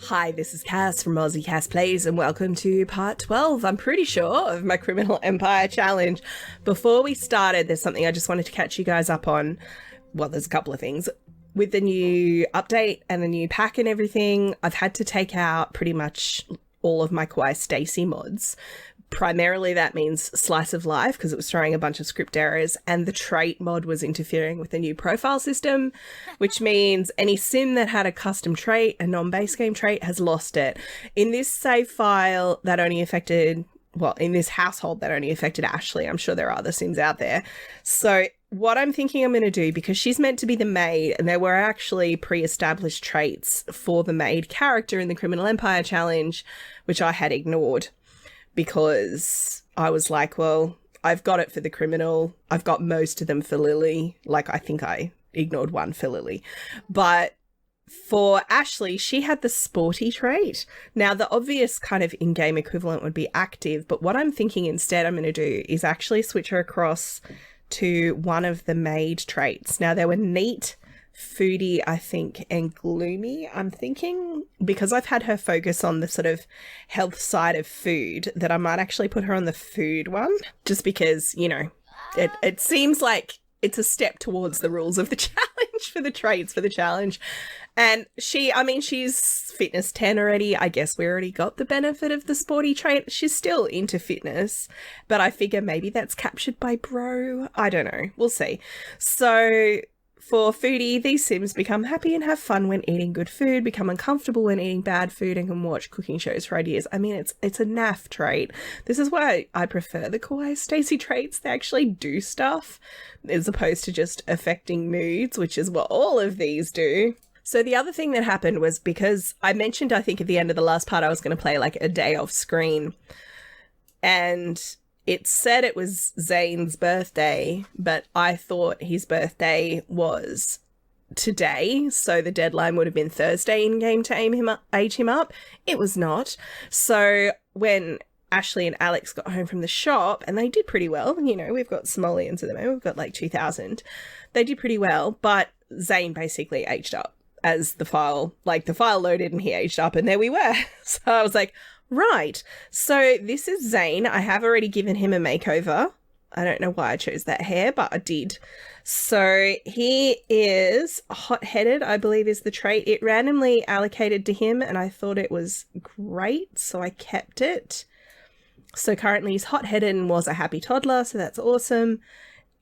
Hi, this is Cass from Aussie Cass Plays, and welcome to part 12, I'm pretty sure, of my Criminal Empire Challenge. Before we started, there's something I just wanted to catch you guys up on. Well, there's a couple of things. With the new update and the new pack and everything, I've had to take out pretty much all of my Kawaii Stacy mods. Primarily that means Slice of Life, because it was throwing a bunch of script errors, and the trait mod was interfering with the new profile system, which means any sim that had a custom trait, a non-base game trait, has lost it. In this save file, that only affected, well, in this household, that only affected Ashley. I'm sure there are other sims out there. So what I'm thinking I'm going to do, because she's meant to be the maid, and there were actually pre-established traits for the maid character in the Criminal Empire Challenge, which I had ignored. Because I was like, well, I've got it for the criminal. I've got most of them for Lily. Like, I think I ignored one for Lily. But for Ashley, she had the sporty trait. Now, the obvious kind of in-game equivalent would be active. But what I'm thinking instead I'm going to do is actually switch her across to one of the maid traits. Now, there were neat, foodie, I think, and gloomy, I'm thinking, because I've had her focus on the sort of health side of food, that I might actually put her on the food one, just because, you know, it seems like it's a step towards the rules of the challenge for the traits for the challenge. And she's fitness 10 already. I guess we already got the benefit of the sporty trait. She's still into fitness, but I figure maybe that's captured by bro. I don't know. We'll see. So for foodie, these sims become happy and have fun when eating good food, become uncomfortable when eating bad food, and can watch cooking shows for ideas. I mean, it's a naff trait. This is why I prefer the Kawaii Stacy traits. They actually do stuff as opposed to just affecting moods, which is what all of these do. So the other thing that happened was, because I mentioned, I think at the end of the last part, I was going to play like a day off screen, and it said it was Zane's birthday, but I thought his birthday was today, so the deadline would have been Thursday in-game to age him up. It was not. So when Ashley and Alex got home from the shop, and they did pretty well, you know, we've got simoleons at the moment, we've got like 2,000. They did pretty well, but Zane basically aged up as the file loaded and he aged up, and there we were. So I was like, right, so this is Zane. I have already given him a makeover. I don't know why I chose that hair, but I did. So he is hot-headed, I believe is the trait. It randomly allocated to him, and I thought it was great, so I kept it. So currently he's hot-headed and was a happy toddler, so that's awesome.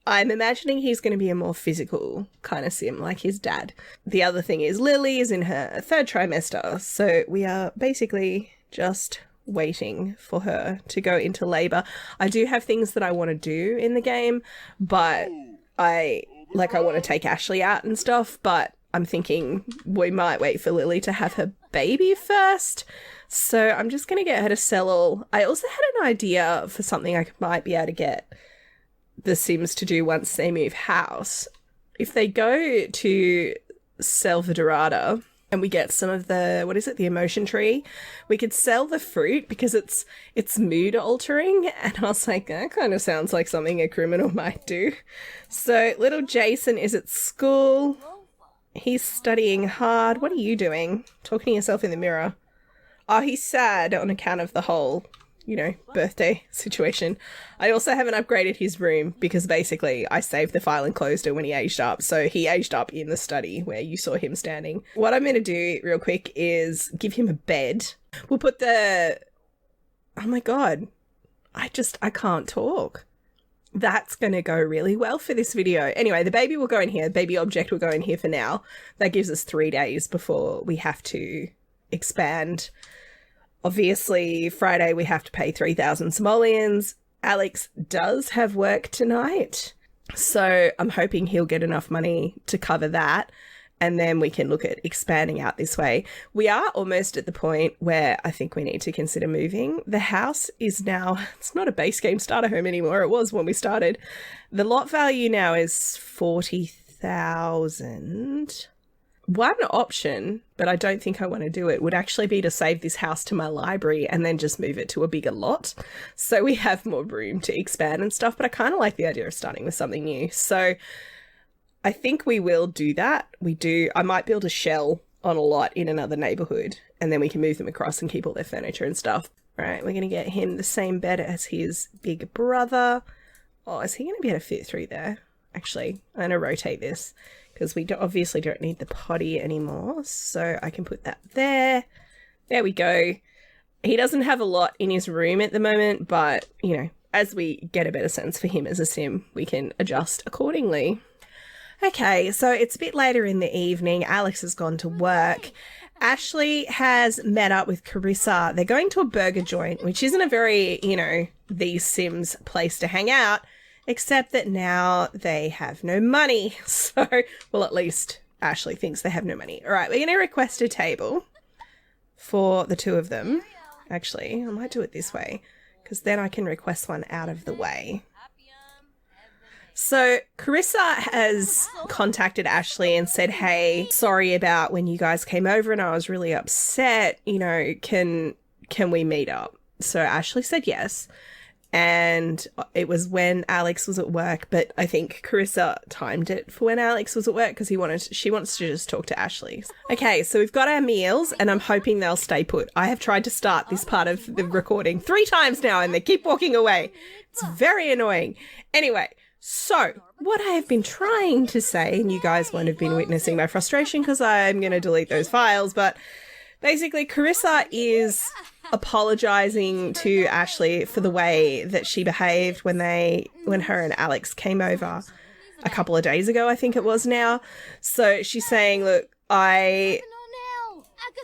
I'm imagining he's going to be a more physical kind of sim, like his dad. The other thing is Lily is in her third trimester, so we are basically just waiting for her to go into labor. I do have things that I want to do in the game, but I want to take Ashley out and stuff, but I'm thinking we might wait for Lily to have her baby first. So I'm just going to get her to sell all. I also had an idea for something I might be able to get the Sims to do once they move house. If they go to Selvadorada and we get some of the, the emotion tree, we could sell the fruit because it's mood altering. And I was like, that kind of sounds like something a criminal might do. So little Jason is at school. He's studying hard. What are you doing? Talking to yourself in the mirror. Oh, he's sad on account of the whole, you know, birthday situation. I also haven't upgraded his room because basically I saved the file and closed it when he aged up. So he aged up in the study where you saw him standing. What I'm going to do real quick is give him a bed. We'll put oh my God, I can't talk. That's going to go really well for this video. Anyway, the baby will go in here. Baby object will go in here for now. That gives us 3 days before we have to expand. Obviously, Friday we have to pay 3,000 simoleons. Alex does have work tonight, so I'm hoping he'll get enough money to cover that, and then we can look at expanding out this way. We are almost at the point where I think we need to consider moving. The house is now, it's not a base game starter home anymore. It was when we started. The lot value now is 40,000. One option, but I don't think I want to do it, would actually be to save this house to my library and then just move it to a bigger lot so we have more room to expand and stuff. But I kind of like the idea of starting with something new. So I think we will do that. I might build a shell on a lot in another neighborhood, and then we can move them across and keep all their furniture and stuff. All right, we're going to get him the same bed as his big brother. Oh, is he going to be able to fit through there? Actually, I'm going to rotate this because we obviously don't need the potty anymore. So I can put that there. There we go. He doesn't have a lot in his room at the moment, but, you know, as we get a better sense for him as a sim, we can adjust accordingly. Okay, so it's a bit later in the evening. Alex has gone to work. Ashley has met up with Carissa. They're going to a burger joint, which isn't a very, you know, these Sims place to hang out, except that now they have no money. So, well, at least Ashley thinks they have no money. All right, we're going to request a table for the two of them. Actually, I might do it this way because then I can request one out of the way. So Carissa has contacted Ashley and said, hey, sorry about when you guys came over and I was really upset. You know, can we meet up? So Ashley said yes. And it was when Alex was at work, but I think Carissa timed it for when Alex was at work because she wants to just talk to Ashley. Okay, so we've got our meals and I'm hoping they'll stay put. I have tried to start this part of the recording 3 times now and they keep walking away. It's very annoying. Anyway, so what I have been trying to say, and you guys won't have been witnessing my frustration because I'm going to delete those files, but basically Carissa is apologizing to Ashley for the way that she behaved when her and Alex came over a couple of days ago, I think it was now. So she's saying, look, I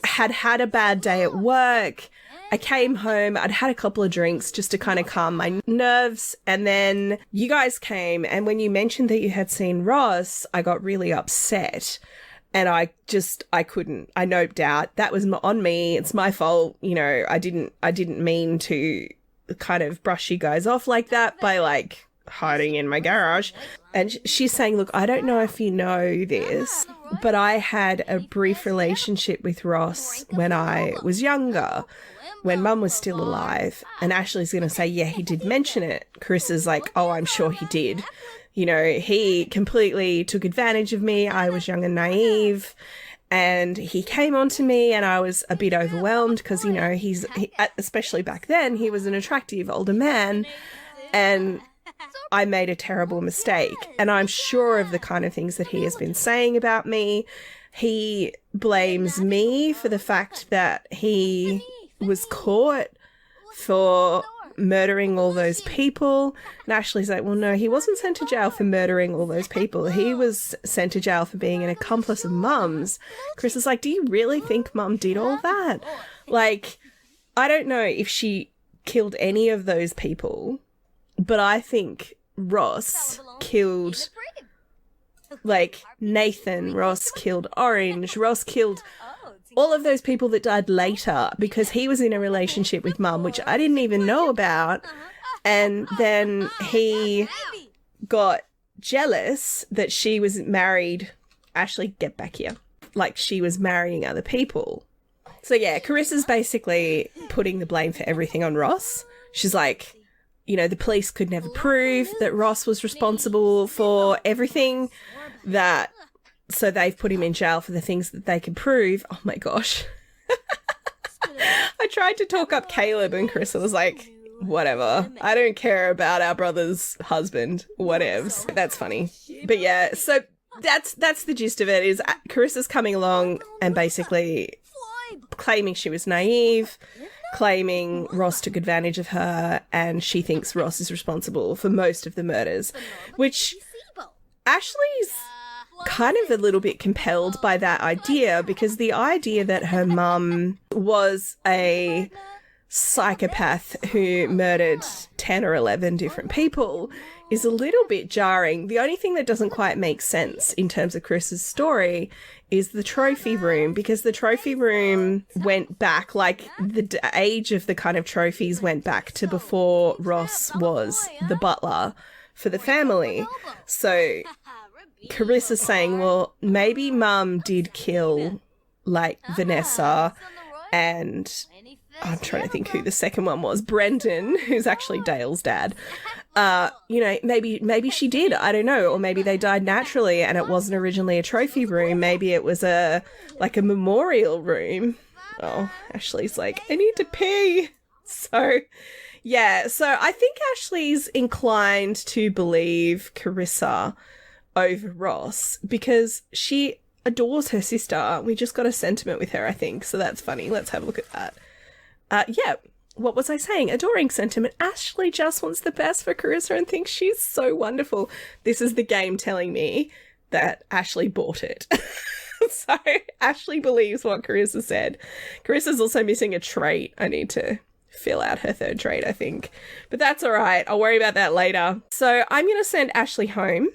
had a bad day at work. I came home, I'd had a couple of drinks just to kind of calm my nerves. And then you guys came, and when you mentioned that you had seen Ross, I got really upset. And I couldn't, I noped out. That was on me. It's my fault. You know, I didn't mean to kind of brush you guys off like that by like hiding in my garage. And she's saying, look, I don't know if you know this, but I had a brief relationship with Ross when I was younger, when Mum was still alive. And Ashley's going to say, yeah, he did mention it. Carissa's like, oh, I'm sure he did. You know, he completely took advantage of me. I was young and naive and he came on to me and I was a bit overwhelmed because, you know, especially back then, he was an attractive older man and I made a terrible mistake. And I'm sure of the kind of things that he has been saying about me. He blames me for the fact that he was caught for murdering all those people. And Ashley's like, well, no, he wasn't sent to jail for murdering all those people. He was sent to jail for being an accomplice of Mum's. Chris is like, do you really think Mum did all that? Like, I don't know if she killed any of those people, but I think Ross killed, like, Nathan. Ross killed Orange. Ross killed all of those people that died later because he was in a relationship with Mum, which I didn't even know about. And then he got jealous that she was married. Ashley, get back here. Like she was marrying other people. So yeah, Carissa's basically putting the blame for everything on Ross. She's like, you know, the police could never prove that Ross was responsible for everything that... So they've put him in jail for the things that they can prove. Oh my gosh. I tried to talk up Caleb and Carissa was like, whatever. I don't care about our brother's husband. Whatevs. That's funny. But yeah, so that's the gist of it is Carissa's coming along and basically claiming she was naive, claiming Ross took advantage of her, and she thinks Ross is responsible for most of the murders, which Ashley's kind of a little bit compelled by that idea because the idea that her mum was a psychopath who murdered 10 or 11 different people is a little bit jarring. The only thing that doesn't quite make sense in terms of Chris's story is the trophy room, because the trophy room went back, like the age of the kind of trophies went back to before Ross was the butler for the family. So Carissa's saying, well, maybe Mum did kill, like, Vanessa and I'm trying to think who the second one was, Brendan, who's actually Dale's dad. Maybe she did. I don't know. Or maybe they died naturally and it wasn't originally a trophy room. Maybe it was a memorial room. Oh, Ashley's like, I need to pee. So, yeah. So I think Ashley's inclined to believe Carissa over Ross because she adores her sister. We just got a sentiment with her, I think. So that's funny. Let's have a look at that. Yeah. What was I saying? Adoring sentiment. Ashley just wants the best for Carissa and thinks she's so wonderful. This is the game telling me that Ashley bought it. So Ashley believes what Carissa said. Carissa's also missing a trait. I need to fill out her third trait, I think. But that's all right. I'll worry about that later. So I'm going to send Ashley home.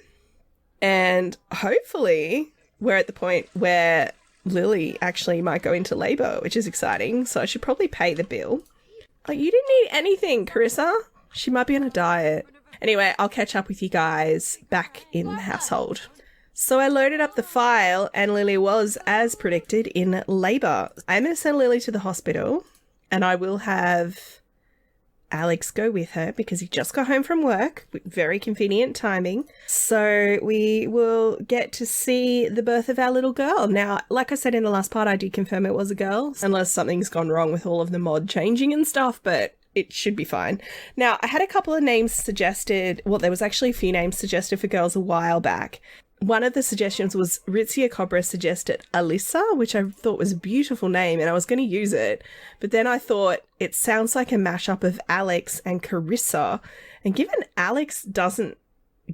And hopefully we're at the point where Lily actually might go into labour, which is exciting. So I should probably pay the bill. Oh, you didn't eat anything, Carissa. She might be on a diet. Anyway, I'll catch up with you guys back in the household. So I loaded up the file and Lily was, as predicted, in labour. I'm going to send Lily to the hospital and I will have Alex go with her because he just got home from work. Very convenient timing. So we will get to see the birth of our little girl. Now, like I said in the last part, I did confirm it was a girl, unless something's gone wrong with all of the mod changing and stuff, but it should be fine. Now, I had a couple of names suggested. Well, there was actually a few names suggested for girls a while back. One of the suggestions was Ritzia Cobra suggested Alyssa, which I thought was a beautiful name and I was going to use it. But then I thought it sounds like a mashup of Alex and Carissa. And given Alex doesn't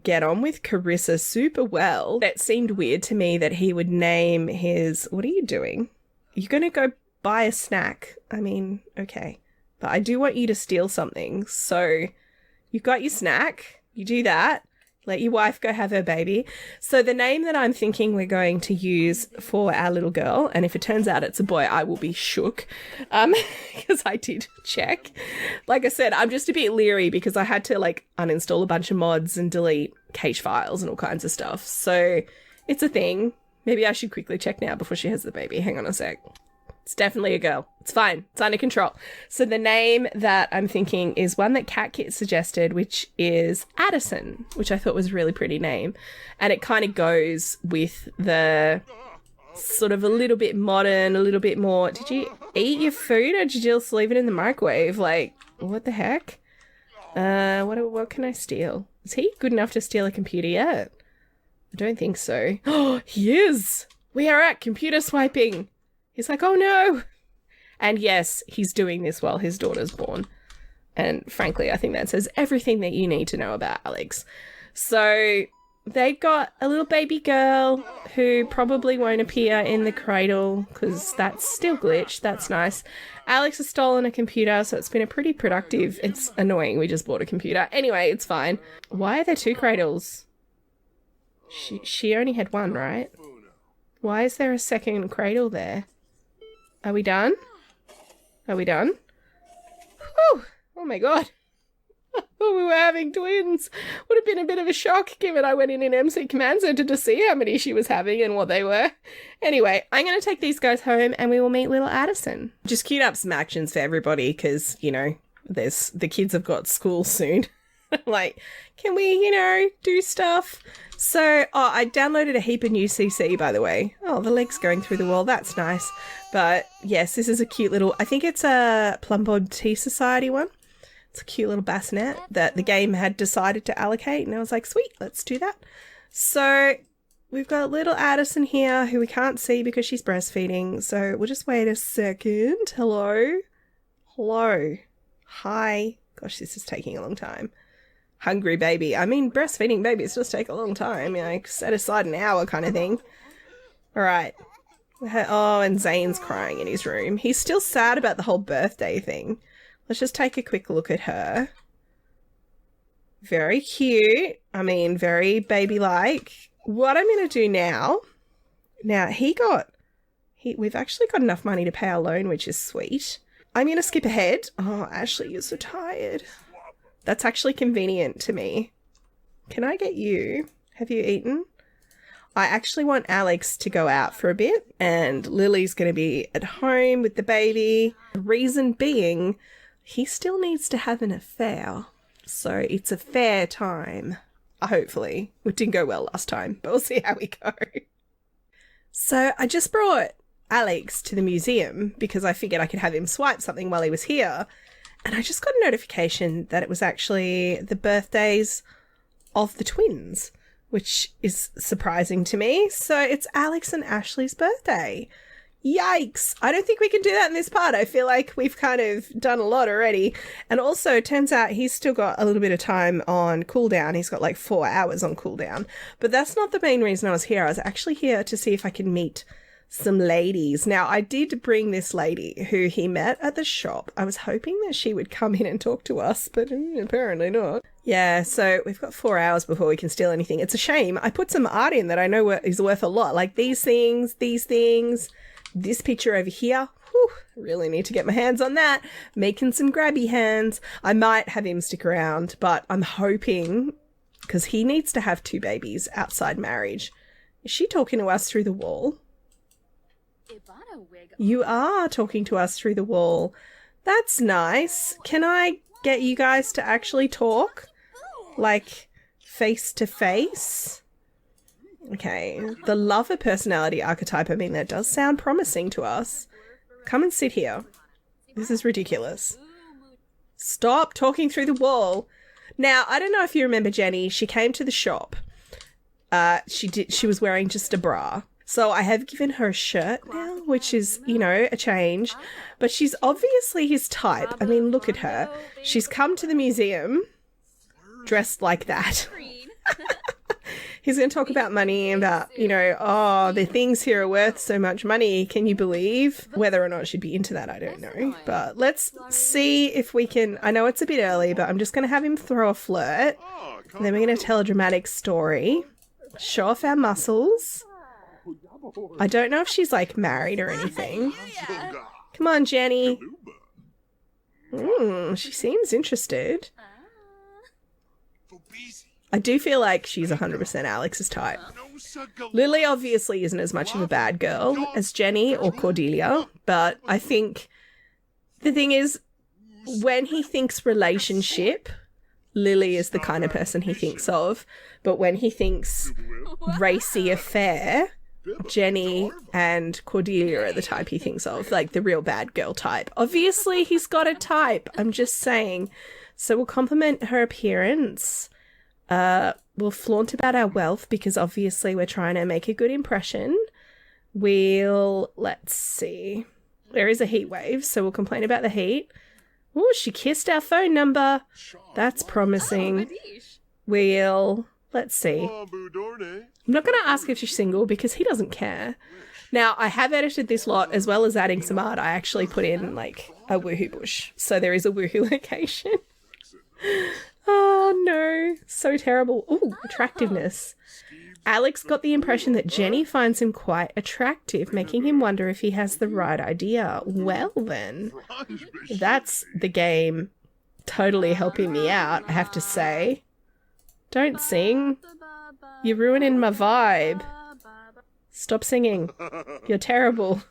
get on with Carissa super well, it seemed weird to me that he would name his... What are you doing? You're going to go buy a snack. I mean, okay. But I do want you to steal something. So you've got your snack. You do that. Let your wife go have her baby. So the name that I'm thinking we're going to use for our little girl, and if it turns out it's a boy, I will be shook, because I did check. Like I said, I'm just a bit leery because I had to uninstall a bunch of mods and delete cache files and all kinds of stuff. So it's a thing. Maybe I should quickly check now before she has the baby. Hang on a sec. It's definitely a girl. It's fine. It's under control. So the name that I'm thinking is one that Cat Kit suggested, which is Addison, which I thought was a really pretty name. And it kind of goes with the sort of a little bit modern, a little bit more... Did you eat your food or did you just leave it in the microwave? What the heck? What can I steal? Is he good enough to steal a computer yet? I don't think so. Oh, he is! We are at computer swiping! He's like, oh no. And yes, he's doing this while his daughter's born. And frankly, I think that says everything that you need to know about Alex. So they've got a little baby girl who probably won't appear in the cradle because that's still glitched. That's nice. Alex has stolen a computer, so it's been a pretty productive... It's annoying. We just bought a computer. Anyway, it's fine. Why are there two cradles? She only had one, right? Why is there a second cradle there? Are we done? Are we done? Whew. Oh my god. We were having twins. Would have been a bit of a shock given I went in MC Command Center to see how many she was having and what they were. Anyway, I'm going to take these guys home and we will meet little Addison. Just queued up some actions for everybody because, the kids have got school soon. Can we, do stuff? So, I downloaded a heap of new CC, by the way. Oh, the leg's going through the wall. That's nice. But, yes, this is a cute little... I think it's a Plumbod Tea Society one. It's a cute little bassinet that the game had decided to allocate. And I was like, sweet, let's do that. So, we've got little Addison here who we can't see because she's breastfeeding. So, we'll just wait a second. Hello? Hello? Hi. Gosh, this is taking a long time. Hungry baby. I mean, breastfeeding babies just take a long time. Set aside an hour kind of thing. All right. Oh, and Zane's crying in his room. He's still sad about the whole birthday thing. Let's just take a quick look at her. Very cute. I mean, very baby-like. What I'm going to do now... Now, we've actually got enough money to pay our loan, which is sweet. I'm going to skip ahead. Oh, Ashley, you're so tired. That's actually convenient to me. Can I get you? Have you eaten? I actually want Alex to go out for a bit and Lily's going to be at home with the baby. The reason being, he still needs to have an affair. So it's a fair time, hopefully. It didn't go well last time, but we'll see how we go. So I just brought Alex to the museum because I figured I could have him swipe something while he was here. And I just got a notification that it was actually the birthdays of the twins, which is surprising to me. So it's Alex and Ashley's birthday. Yikes. I don't think we can do that in this part. I feel like we've kind of done a lot already. And also, it turns out he's still got a little bit of time on cooldown. He's got like 4 hours on cooldown. But that's not the main reason I was here. I was actually here to see if I can meet some ladies. Now, I did bring this lady who he met at the shop. I was hoping that she would come in and talk to us, but apparently not. Yeah, so we've got 4 hours before we can steal anything. It's a shame. I put some art in that I know is worth a lot, like these things, this picture over here. Whew, really need to get my hands on that. Making some grabby hands. I might have him stick around, but I'm hoping, because he needs to have 2 babies outside marriage. Is she talking to us through the wall? You are talking to us through the wall. That's nice. Can I get you guys to actually talk? Like, face to face? Okay. The lover personality archetype, I mean, that does sound promising to us. Come and sit here. This is ridiculous. Stop talking through the wall. Now, I don't know if you remember Jenny. She came to the shop. She was wearing just a bra. So I have given her a shirt now, which is, you know, a change. But she's obviously his type. I mean, look at her. She's come to the museum dressed like that. He's going to talk about money and about, you know, oh, the things here are worth so much money. Can you believe? Whether or not she'd be into that, I don't know. But let's see if we can. I know it's a bit early, but I'm just going to have him throw a flirt. And then we're going to tell a dramatic story. Show off our muscles. I don't know if she's, like, married or anything. Come on, Jenny. She seems interested. I do feel like she's 100% Alex's type. Lily obviously isn't as much of a bad girl as Jenny or Cordelia, but I think the thing is, when he thinks relationship, Lily is the kind of person he thinks of, but when he thinks racy affair, Jenny and Cordelia are the type he thinks of, like the real bad girl type. Obviously, he's got a type, I'm just saying. So we'll compliment her appearance. We'll flaunt about our wealth because obviously we're trying to make a good impression. Let's see. There is a heat wave, so we'll complain about the heat. Oh, she kissed our phone number. That's promising. Let's see. I'm not going to ask if she's single because he doesn't care. Now, I have edited this lot as well as adding some art. I actually put in like a woohoo bush. So there is a woohoo location. Oh no, so terrible. Ooh, attractiveness. Alex got the impression that Jenny finds him quite attractive, making him wonder if he has the right idea. Well then, that's the game totally helping me out, I have to say. Don't sing. You're ruining my vibe. Stop singing. You're terrible.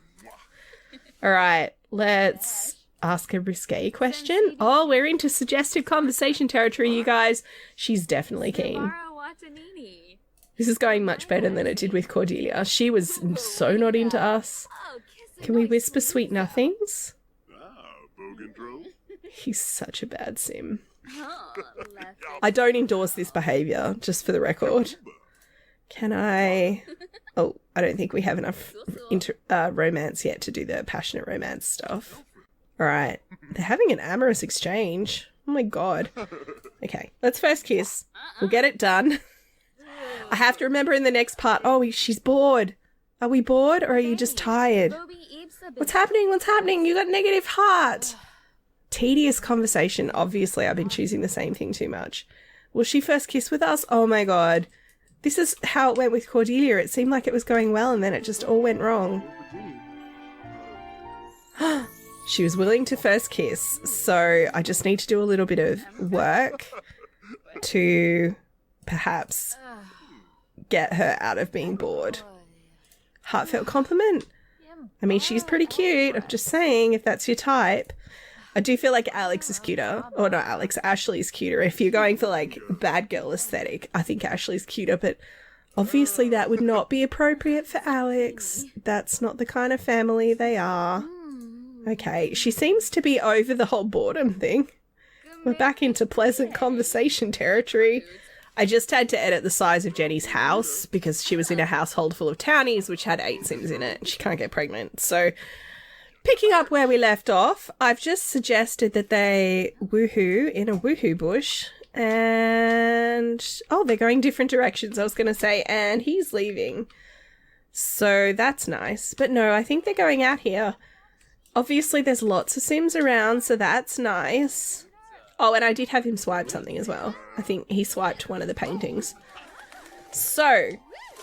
All right, let's ask a risque question. Oh, we're into suggestive conversation territory, you guys. She's definitely keen. This is going much better than it did with Cordelia. She was so not into us. Can we whisper sweet nothings? He's such a bad sim. I don't endorse this behaviour, just for the record. Can I... Oh, I don't think we have enough romance yet to do the passionate romance stuff. All right. They're having an amorous exchange. Oh my god. Okay, let's first kiss. We'll get it done. I have to remember in the next part, oh, she's bored. Are we bored or are you just tired? What's happening? What's happening? You got negative heart. Tedious conversation. Obviously, I've been choosing the same thing too much. Will she first kiss with us? Oh my god. This is how it went with Cordelia. It seemed like it was going well and then it just all went wrong. She was willing to first kiss, so I just need to do a little bit of work to perhaps get her out of being bored. Heartfelt compliment. I mean, she's pretty cute. I'm just saying, if that's your type. I do feel like Alex is cuter. Or not Alex, Ashley's cuter. If you're going for like bad girl aesthetic, I think Ashley's cuter, but obviously that would not be appropriate for Alex. That's not the kind of family they are. Okay, she seems to be over the whole boredom thing. We're back into pleasant conversation territory. I just had to edit the size of Jenny's house because she was in a household full of townies which had 8 Sims in it. She can't get pregnant. So picking up where we left off, I've just suggested that they woohoo in a woohoo bush. And, oh, they're going different directions, I was going to say, and he's leaving. So that's nice. But no, I think they're going out here. Obviously, there's lots of Sims around, so that's nice. Oh, and I did have him swipe something as well. I think he swiped one of the paintings. So,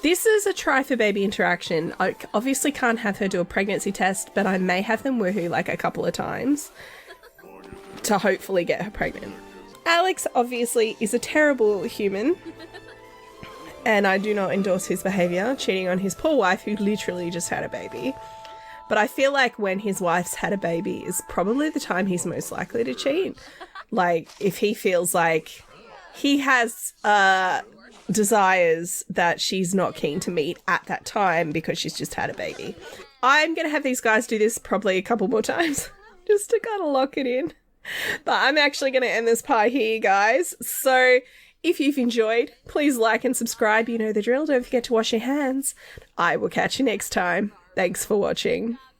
this is a try for baby interaction. I obviously can't have her do a pregnancy test, but I may have them woohoo like a couple of times to hopefully get her pregnant. Alex obviously is a terrible human, and I do not endorse his behaviour, cheating on his poor wife who literally just had a baby. But I feel like when his wife's had a baby is probably the time he's most likely to cheat. Like, if he feels like he has desires that she's not keen to meet at that time because she's just had a baby. I'm going to have these guys do this probably a couple more times just to kind of lock it in. But I'm actually going to end this part here, guys. So if you've enjoyed, please like and subscribe. You know the drill. Don't forget to wash your hands. I will catch you next time. Thanks for watching.